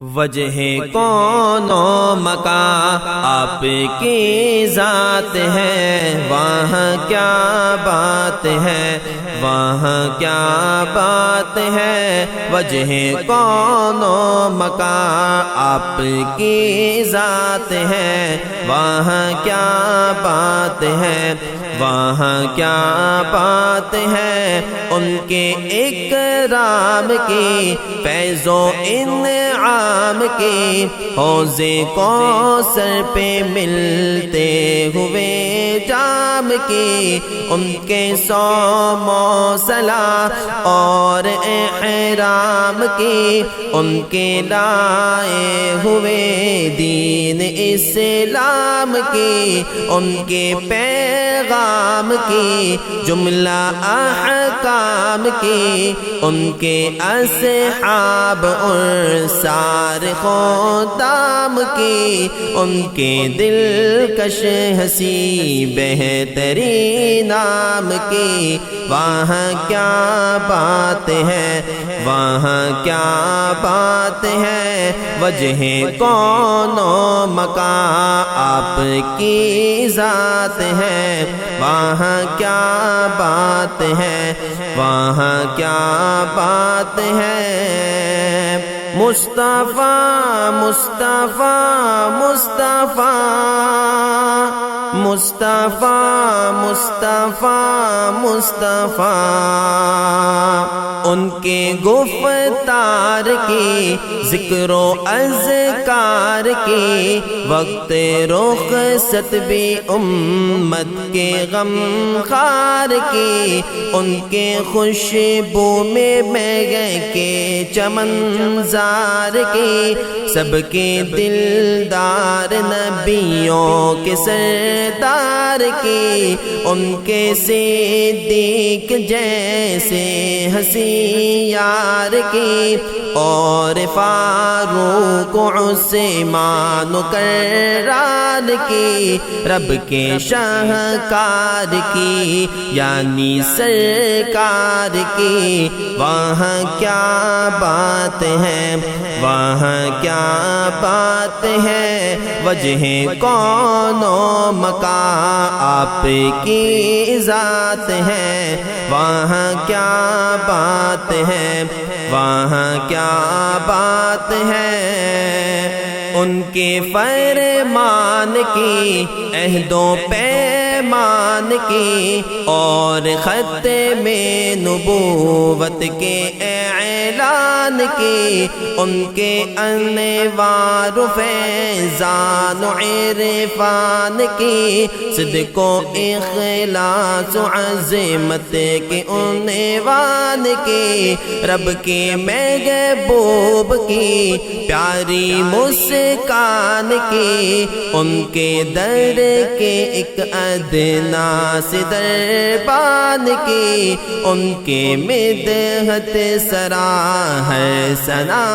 وجہ کون و مکان آپ کی ذات ہے، وہاں کیا بات ہے، وہاں کیا بات ہے۔ وجہ کون و مکان آپ کی ذات ہے، وہاں کیا بات ہے، وہاں کیا بات ہے۔ ان کے اکرام کی، فیض و انعام کی، حوض کوثر پہ ملتے ہوئے جام کی، ان کے صوم و صلاۃ اور احرام کی، ان کے لائے ہوئے دین اسلام کی، ان کے پیغام کی، جملہ احکام کی، ان کے اصحاب اور سار خدام کی، ان کے دلکش ہنسی بہترین نام کی۔ وہاں کیا بات ہے، وہاں کیا بات ہے۔ وجہ کون و مکان آپ کی ذات ہے، وہاں کیا بات ہے، وہاں کیا بات ہے۔ مصطفیٰ مصطفیٰ مصطفیٰ مصطفیٰ مصطفیٰ مصطفیٰ، ان کے گفتار کی، ذکر و اذکار کی، وقت رخصت بھی امت کے غم خار کی، ان کے خوشبو میں مہک کے چمن زار کی، سب کے دلدار نبیوں کے سردار کی، ان کے صدیق جیسے ہنسی یار کی، اور فاروق عثمان کرار کی، رب کے شاہکار کی، یعنی سرکار کی۔ وہاں کیا بات ہے، وہاں کیا بات ہے۔ وجہ کون و مکان آپ کی ذات ہے، وہاں کیا بات ہے، وہاں کیا بات ہے۔ ان کے فرمان کی، عہد و پیمان کی، اور ختم نبوت کے اعلان کی، ان کے انوار و فیضان و عرفان کی، صدق و اخلاص و عظمت کے عنوان کی، رب کے محبوب کی پیاری مسکان کی، ان کے در کے ایک ادنا سے دربان کی، ان کے مدحت سرا ہے ثنا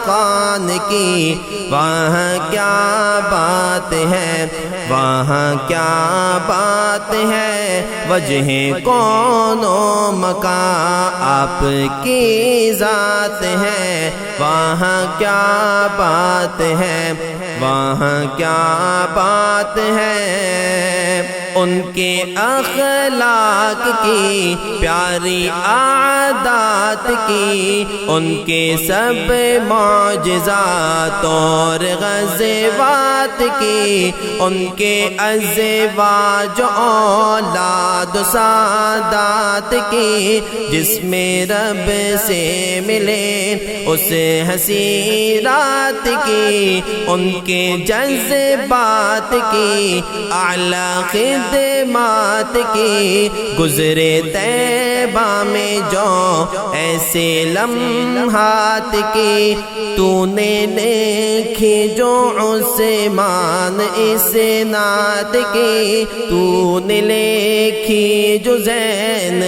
خوان کی۔ وہاں کیا بات ہے، وہاں کیا بات ہے۔ وجہ کون و مکان آپ کی ذات ہے، وہاں کیا بات ہے، وہاں کیا بات ہے۔ ان کے اخلاق کی، پیاری عادات کی، ان کے سب معجزات اور غزوات کی، ان کے ازواج اولاد سادات کی، جس میں رب سے ملے اس ہنسی رات کی، ان کے جذبات کی، اعلیٰ خدمات کی، گزرے طیبہ میں جو ایسے لمحات کی، تو نے لکھی جو عثمان اسناد کی، تو نے لکھی جو زین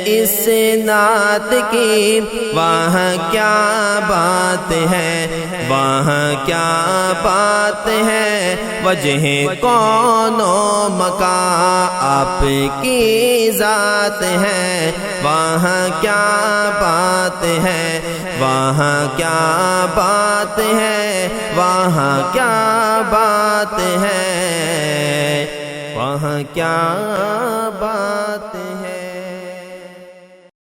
اسناد کی۔ وہاں کیا بات ہے، وہاں کیا بات ہے وجہ کون و مکان آپ کی ذات ہے وہاں کیا بات ہے وہاں کیا بات ہے وہاں کیا بات ہے وہاں کیا بات